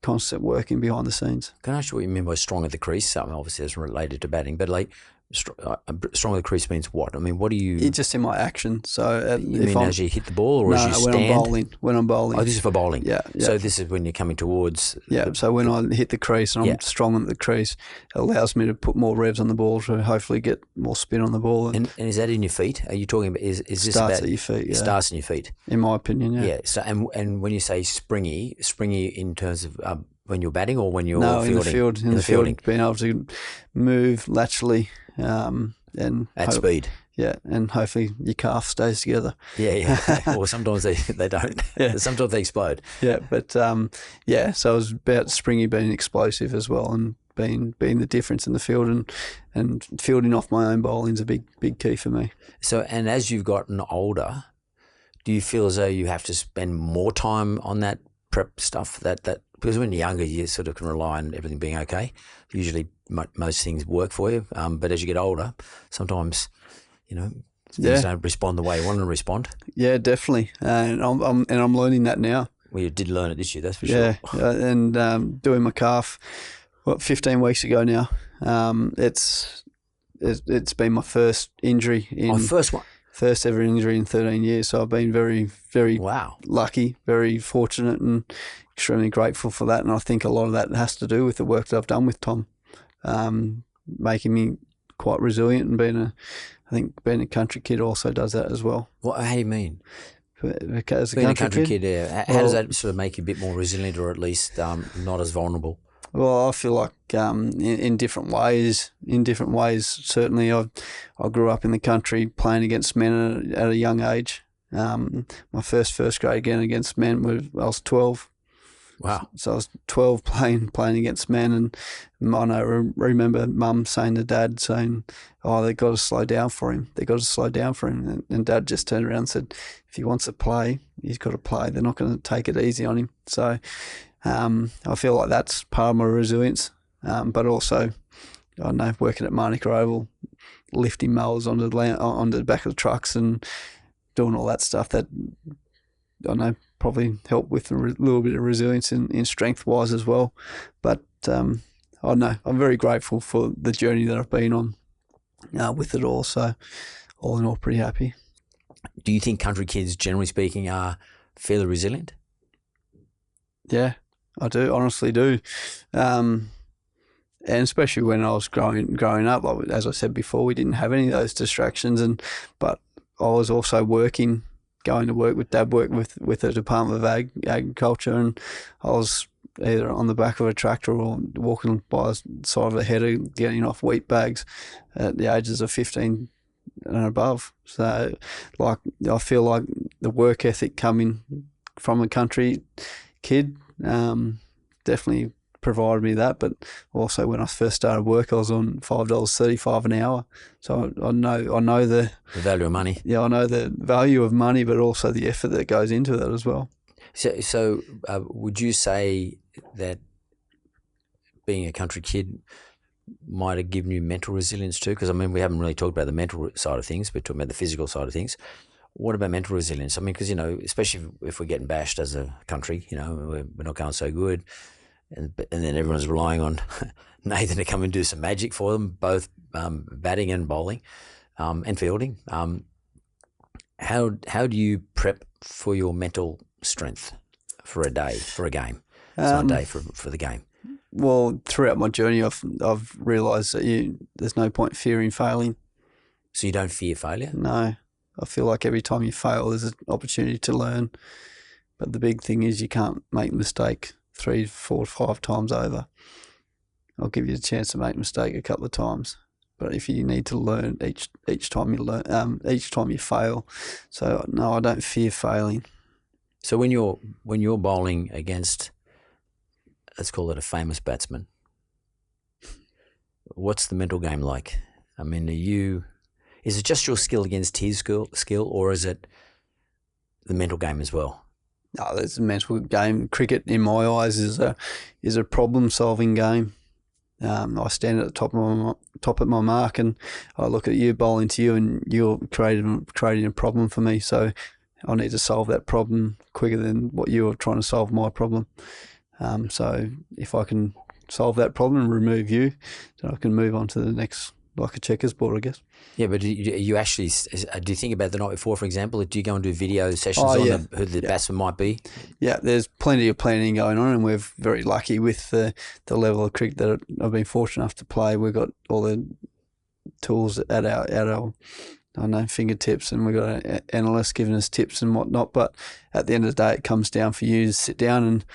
constant working behind the scenes. Can I ask you what you mean by strong at the crease? Something obviously is related to batting, but like Strong of the crease means what? I mean, what do you? It's just in my action. So you mean as you hit the ball, or as you when stand? When I'm bowling. Oh, this is for bowling. Yeah. So this is when you're coming towards. Yeah. So when I hit the crease and I'm strong at the crease, it allows me to put more revs on the ball to hopefully get more spin on the ball. And is that in your feet? Are you talking about? Is this starts about at your feet? Yeah. It starts in your feet. In my opinion, yeah. Yeah. So and when you say springy in terms of when you're batting or when you're fielding? In the field, being able to move laterally and at speed. Yeah, and hopefully your calf stays together. Yeah. Or sometimes they don't. Yeah. Sometimes they explode. Yeah, but so it was about springy being explosive as well, and being the difference in the field, and fielding off my own bowling is a big key for me. So, and as you've gotten older, do you feel as though you have to spend more time on that prep stuff? That because when you're younger, you sort of can rely on everything being okay. Usually, most things work for you. But as you get older, sometimes, things don't respond the way you want to respond. Yeah, definitely. And I'm learning that now. Well, you did learn it this year, that's for sure. Yeah, and doing my calf, 15 weeks ago now. It's been my first injury first ever injury in 13 years. So I've been very, very lucky, very fortunate, and extremely grateful for that. And I think a lot of that has to do with the work that I've done with Tom, making me quite resilient, and I think being a country kid also does that as well. How do you mean? As being a country kid, how does that sort of make you a bit more resilient, or at least not as vulnerable? Well, I feel like in different ways. Certainly, I grew up in the country playing against men at a young age. My first grade again against men I was 12. Wow! So I was 12 playing against men, and I remember Mum saying to Dad, "Oh, they've got to slow down for him. And Dad just turned around and said, "If he wants to play, he's got to play. They're not going to take it easy on him." So I feel like that's part of my resilience. But also, I don't know, working at Manuka Oval, lifting mowers onto the back of the trucks and doing all that stuff, that I don't know, probably helped with a little bit of resilience in strength-wise as well. But I don't know, I'm very grateful for the journey that I've been on with it all. So all in all, pretty happy. Do you think country kids, generally speaking, are fairly resilient? Yeah, I do, honestly do. And especially when I was growing up, like, as I said before, we didn't have any of those distractions. But I was also going to work with Dad, worked with the Department of Agriculture, and I was either on the back of a tractor or walking by the side of a header getting off wheat bags at the ages of 15 and above. So, like, I feel like the work ethic coming from a country kid definitely provided me that. But also, when I first started work, I was on $5.35 an hour. So I know the value of money. Yeah, I know the value of money, but also the effort that goes into that as well. So would you say that being a country kid might have given you mental resilience too? Because I mean, we haven't really talked about the mental side of things, but talking about the physical side of things. What about mental resilience? I mean, because, especially if we're getting bashed as a country, we're not going so good. And then everyone's relying on Nathan to come and do some magic for them, both batting and bowling, and fielding. How do you prep for your mental strength for a day, for a game? It's not a day for the game. Well, throughout my journey, I've realised that there's no point fearing failing. So you don't fear failure? No. I feel like every time you fail, there's an opportunity to learn. But the big thing is you can't make a mistake 3, 4, 5 times over. I'll give you a chance to make a mistake a couple of times, but if you need to learn each time you learn, each time you fail. So no, I don't fear failing. So when you're bowling against, let's call it a famous batsman, what's the mental game like? I mean, is it just your skill against his skill, or is it the mental game as well? No, there's a mental game. Cricket, in my eyes, is a problem-solving game. I stand at the top of my mark, and I look at you bowling to you, and you're creating a problem for me. So I need to solve that problem quicker than what you're trying to solve my problem. So if I can solve that problem and remove you, then I can move on to the like a checkers board, I guess. Yeah, but do you actually do you think about the night before, for example? Do you go and do video sessions who the batsman might be? Yeah, there's plenty of planning going on, and we're very lucky with the level of cricket that I've been fortunate enough to play. We've got all the tools at our fingertips, and we've got analysts giving us tips and whatnot. But at the end of the day, it comes down for you to sit down and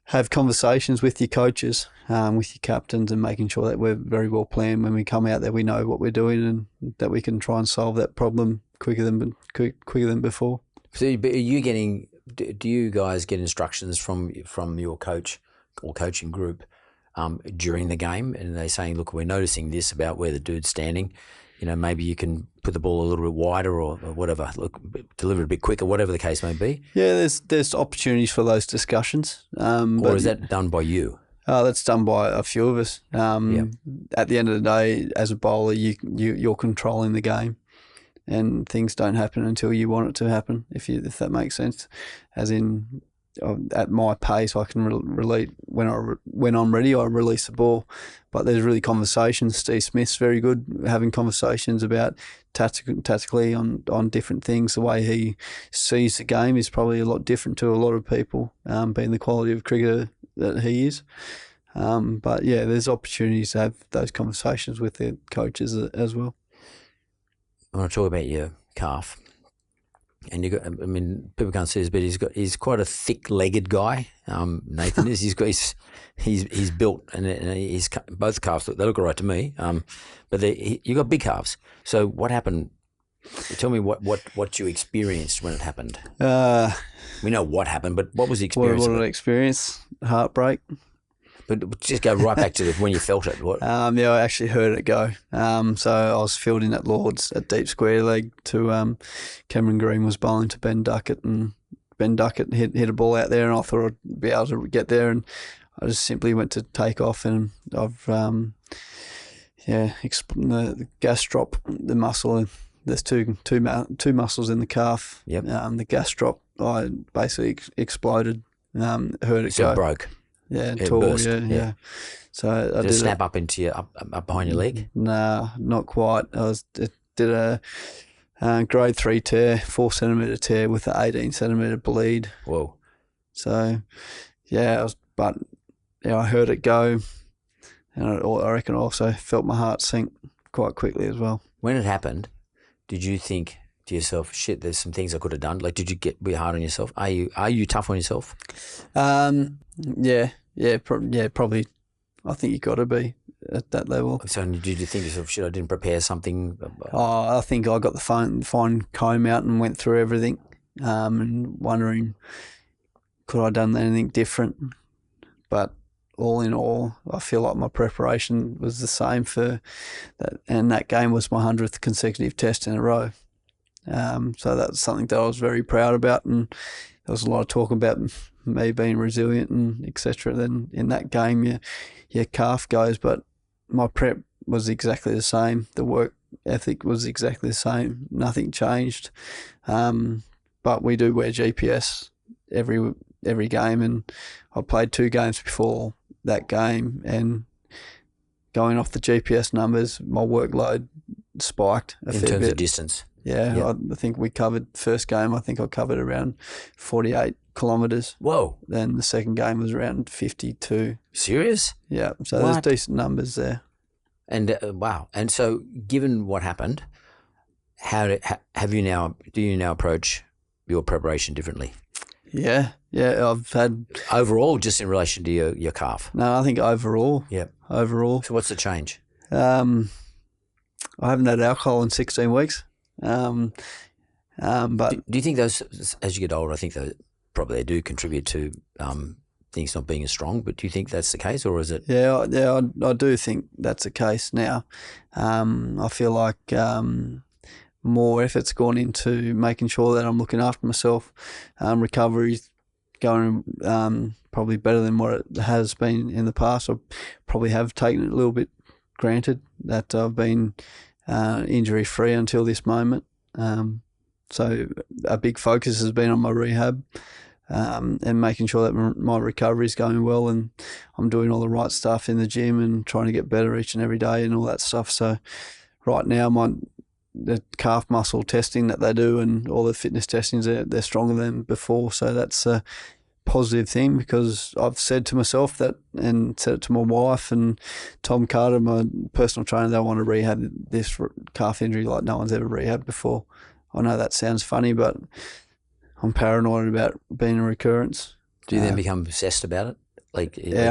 have conversations with your coaches, with your captains, and making sure that we're very well planned when we come out there. We know what we're doing, and that we can try and solve that problem quicker than before. So, are you getting? Do you guys get instructions from your coach or coaching group during the game, and they're saying, "Look, we're noticing this about where the dude's standing. Maybe you can put the ball a little bit wider or whatever. Look, deliver it a bit quicker, whatever the case may be." Yeah, there's opportunities for those discussions. Or is that done by you? That's done by a few of us. At the end of the day, as a bowler, you're controlling the game, and things don't happen until you want it to happen. If that makes sense, as in, at my pace, I can relate when I'm ready. I release the ball, but there's really conversations. Steve Smith's very good having conversations about tactically on different things. The way he sees the game is probably a lot different to a lot of people, being the quality of cricketer that he is. But yeah, there's opportunities to have those conversations with the coaches as well. I want to talk about your calf. And people can't see this, but he's quite a thick-legged guy. Nathan is. He's built, and he's both calves they look all right to me. But you got big calves. So what happened? Tell me what you experienced when it happened. We know what happened, but what was the experience? What did I experience? Heartbreak. But just go right back to when you felt it. What? Yeah, I actually heard it go. So I was fielding at Lords at deep square leg to Cameron Green was bowling to Ben Duckett, and Ben Duckett hit a ball out there, and I thought I'd be able to get there, and I just simply went to take off, and I've the gas drop, the muscle. There's two muscles in the calf. Yep. The gas drop, I basically exploded. Heard it so go. It broke. Yeah, it tore. Burst. Yeah. So I did it snap up into your up behind your leg? Nah, not quite. Did a grade 3 tear, 4 centimetre tear with an 18 centimetre bleed. Whoa. So yeah, I heard it go, and I reckon I also felt my heart sink quite quickly as well. When it happened, did you think to yourself, "Shit, there's some things I could have done"? Like, did you be hard on yourself? Are you tough on yourself? Yeah, probably. I think you got to be at that level. So, did you think to yourself, "Shit, I didn't prepare something"? I think I got the fine comb out and went through everything, and wondering, could I have done anything different? But all in all, I feel like my preparation was the same for that, and that game was my 100th consecutive test in a row. So that's something that I was very proud about, and there was a lot of talk about me being resilient and etc. Then in that game, your calf goes, but my prep was exactly the same. The work ethic was exactly the same. Nothing changed. But we do wear GPS every game, and I played 2 games before that game, and going off the GPS numbers, my workload spiked a fair bit. In terms of distance? Yeah, yep. I think we covered first game. I think I covered around 48 kilometres. Whoa! Then the second game was around 52. Serious? Yeah. So there's decent numbers there. And wow! And so, given what happened, do you now approach your preparation differently? Yeah. I've had overall, just in relation to your calf. No, I think overall. Yep. Overall. So what's the change? I haven't had alcohol in 16 weeks. But do you think those, as you get older, I think they do contribute to things not being as strong? But do you think that's the case, or is it? Yeah, I do think that's the case now. I feel like more effort's gone into making sure that I'm looking after myself. Recovery's going probably better than what it has been in the past. I probably have taken it a little bit granted that I've been injury-free until this moment. So a big focus has been on my rehab. and making sure that my recovery is going well and I'm doing all the right stuff in the gym and trying to get better each and every day and all that stuff. So right now, the calf muscle testing that they do and all the fitness testings, they're stronger than before. So that's a positive thing, because I've said to myself that, and said it to my wife and Tom Carter, my personal trainer, they want to rehab this calf injury like no one's ever rehabbed before. I know that sounds funny, but I'm paranoid about being a recurrence. Do you then become obsessed about it? I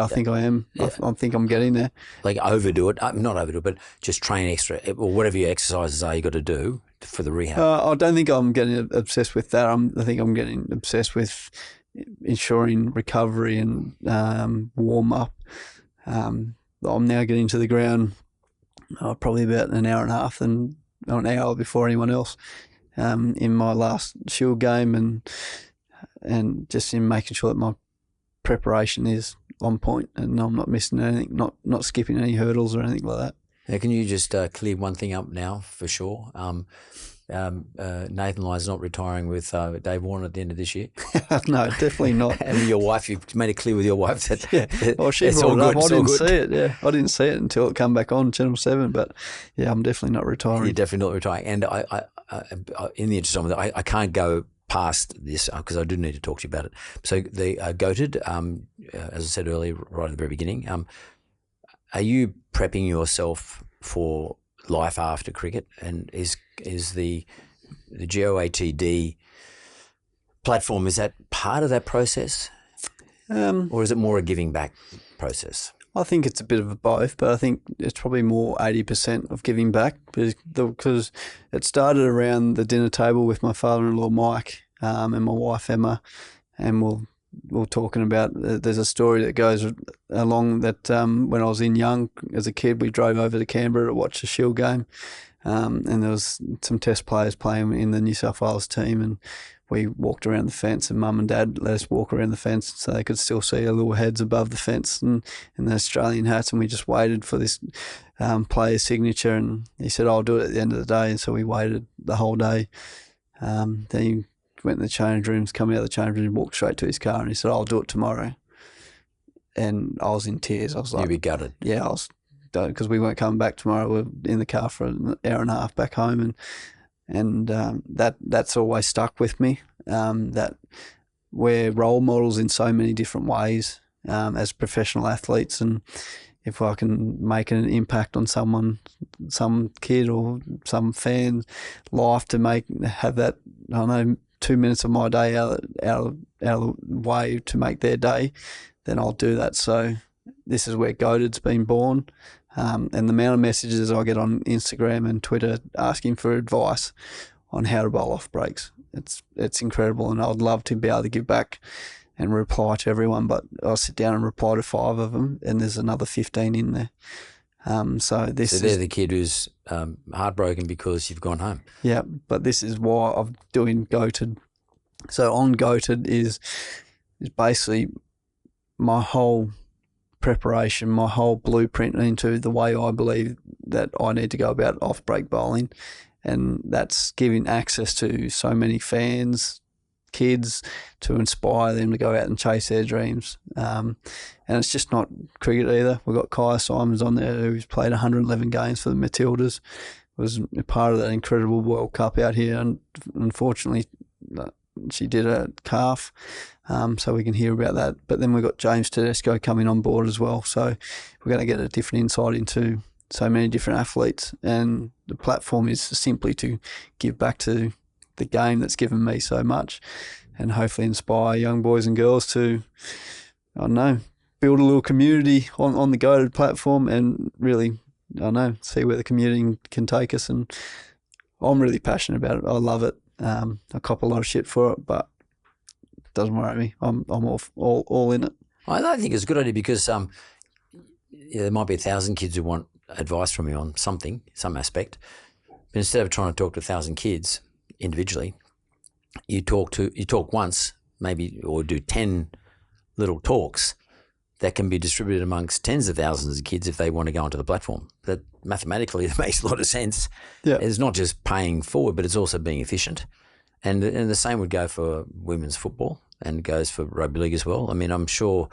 think I am. Yeah. I think I'm getting there. Like overdo it, not overdo it, but just train extra, or whatever your exercises are you got to do for the rehab. I don't think I'm getting obsessed with that. I think I'm getting obsessed with ensuring recovery and warm up. I'm now getting to the ground probably about an hour and a half and an hour before anyone else in my last Shield game, and just in making sure that my preparation is on point and I'm not missing anything, not skipping any hurdles or anything like that. Now, can you just clear one thing up now for sure? Nathan Lyon's not retiring with Dave Warner at the end of this year. No, definitely not. And your wife, you've made it clear with your wife that well, she brought it up. I didn't see it. Yeah, I didn't see it until it came back on Channel 7. But yeah, I'm definitely not retiring. You're definitely not retiring. And I in the interest of it, I can't go past this because I do need to talk to you about it. So the goated, as I said earlier, right at the very beginning, are you prepping yourself for life after cricket? And is the GOATD platform, is that part of that process, or is it more a giving back process? I think it's a bit of a both, but I think it's probably more 80% of giving back, because it started around the dinner table with my father-in-law Mike and my wife Emma, and we're talking about, there's a story that goes along that when I was in Young as a kid, we drove over to Canberra to watch a Shield game, and there was some test players playing in the New South Wales team, and we walked around the fence, and Mum and Dad let us walk around the fence so they could still see our little heads above the fence and the Australian hats, and we just waited for this player's signature, and he said, I'll do it at the end of the day, and so we waited the whole day. Then he went in the change rooms, come out of the change room, walked straight to his car, and he said, I'll do it tomorrow. And I was in tears. I was like, you'd be gutted. Yeah, I was, because we weren't coming back tomorrow. We're in the car for an hour and a half back home, and that's always stuck with me, that we're role models in so many different ways as professional athletes, and if I can make an impact on some kid or some fan's life to have that, I don't know, 2 minutes of my day out of the way to make their day, then I'll do that. So this is where Goated's been born. And the amount of messages I get on Instagram and Twitter asking for advice on how to bowl off breaks, it's incredible, and I'd love to be able to give back and reply to everyone, but I'll sit down and reply to 5 of them, and there's another 15 in there. So they're the kid who's heartbroken because you've gone home. Yeah, but this is why I'm doing Goated. So on Goated is basically my whole preparation, my whole blueprint into the way I believe that I need to go about off-break bowling, and that's giving access to so many fans, kids, to inspire them to go out and chase their dreams. And it's just not cricket either. We've got Kaya Simons on there, who's played 111 games for the Matildas, was a part of that incredible World Cup out here, and unfortunately she did a calf, so we can hear about that. But then we've got James Tedesco coming on board as well, so we're going to get a different insight into so many different athletes, and the platform is simply to give back to the game that's given me so much, and hopefully inspire young boys and girls to, I don't know, build a little community on the Goated platform, and really, I don't know, see where the community can take us. And I'm really passionate about it. I love it. I cop a lot of shit for it, but it doesn't worry me. I'm all in it. I think it's a good idea because there might be 1,000 kids who want advice from you on something, some aspect, but instead of trying to talk to 1,000 kids individually, you talk once, maybe, or do 10 little talks that can be distributed amongst tens of thousands of kids if they want to go onto the platform. That mathematically it makes a lot of sense. Yeah. It's not just paying forward, but it's also being efficient. And the same would go for women's football. and goes for rugby league as well. I mean, I'm sure.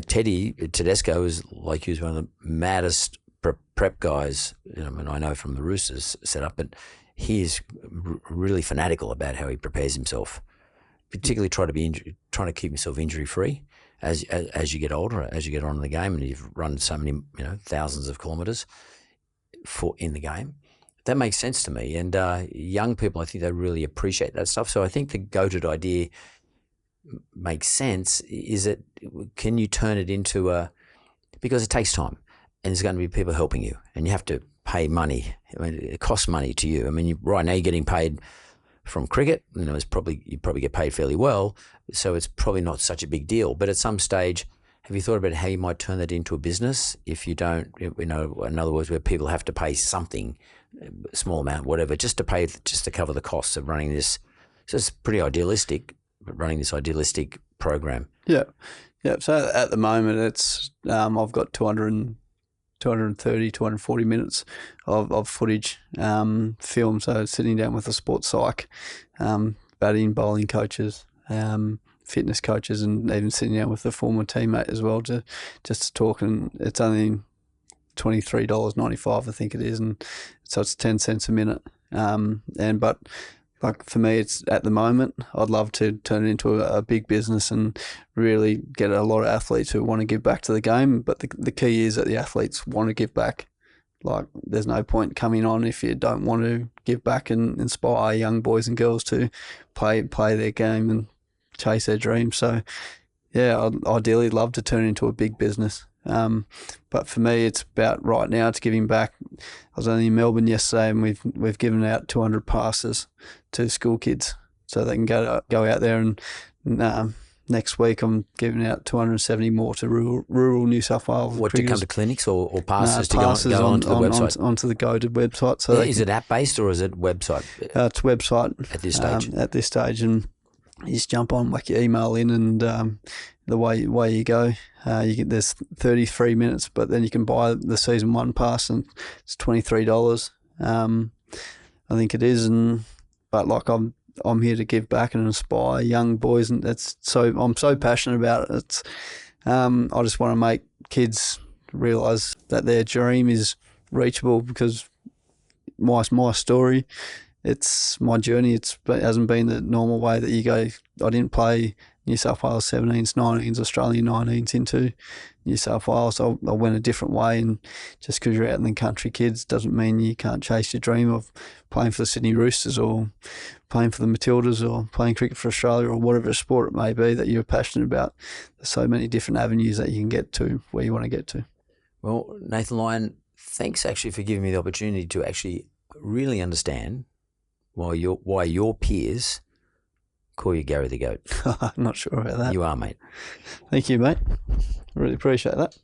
Teddy Tedesco is like he was one of the maddest prep guys. I mean, I know from the Roosters setup, but he is really fanatical about how he prepares himself. Particularly trying to keep himself injury free as you get older, as you get on in the game, and you've run so many thousands of kilometres in the game. That makes sense to me. And young people, I think they really appreciate that stuff. So I think the goated idea makes sense. Is it? Can you turn it into because it takes time, and there's going to be people helping you, and you have to pay money. I mean, it costs money to you. I mean, right now you're getting paid from cricket. You probably get paid fairly well, so it's probably not such a big deal. But at some stage, have you thought about how you might turn that into a business? If you don't, in other words, where people have to pay something, a small amount, whatever, just to cover the costs of running this. So it's pretty idealistic, running this idealistic program. Yeah. So at the moment, it's I've got 230, 240 minutes of footage filmed. So sitting down with a sports psych, batting, bowling coaches, fitness coaches, and even sitting down with a former teammate as well just to talk. And it's only $23.95, I think it is, and so it's 10 cents a minute. But like for me, it's at the moment, I'd love to turn it into a big business and really get a lot of athletes who want to give back to the game. But the key is that the athletes want to give back. Like, there's no point coming on if you don't want to give back and inspire young boys and girls to play their game and chase their dreams. So, yeah, I'd ideally love to turn it into a big business. But for me, it's about right now, it's giving back. I was only in Melbourne yesterday, and we've given out 200 passes to school kids so they can go out there. And next week, I'm giving out 270 more to rural New South Wales. What, to come to clinics or passes to go onto the website? Onto the goated website. So is it app based or is it website? It's website at this stage. And you just jump on, whack your email in, and the way you go, there's 33 minutes, but then you can buy the season 1 pass, and it's $23. I think it is, but like I'm here to give back and inspire young boys, and I'm so passionate about it. It's I just want to make kids realise that their dream is reachable, because my story. It's my journey. It hasn't been the normal way that you go. I didn't play New South Wales 17s, 19s, Australian 19s into New South Wales. I went a different way, and just because you're out in the country, kids, doesn't mean you can't chase your dream of playing for the Sydney Roosters or playing for the Matildas or playing cricket for Australia or whatever sport it may be that you're passionate about. There's so many different avenues that you can get to where you want to get to. Well, Nathan Lyon, thanks actually for giving me the opportunity to actually really understand why your peers call you Gary the Goat. I'm not sure about that. You are, mate. Thank you, mate. Really appreciate that.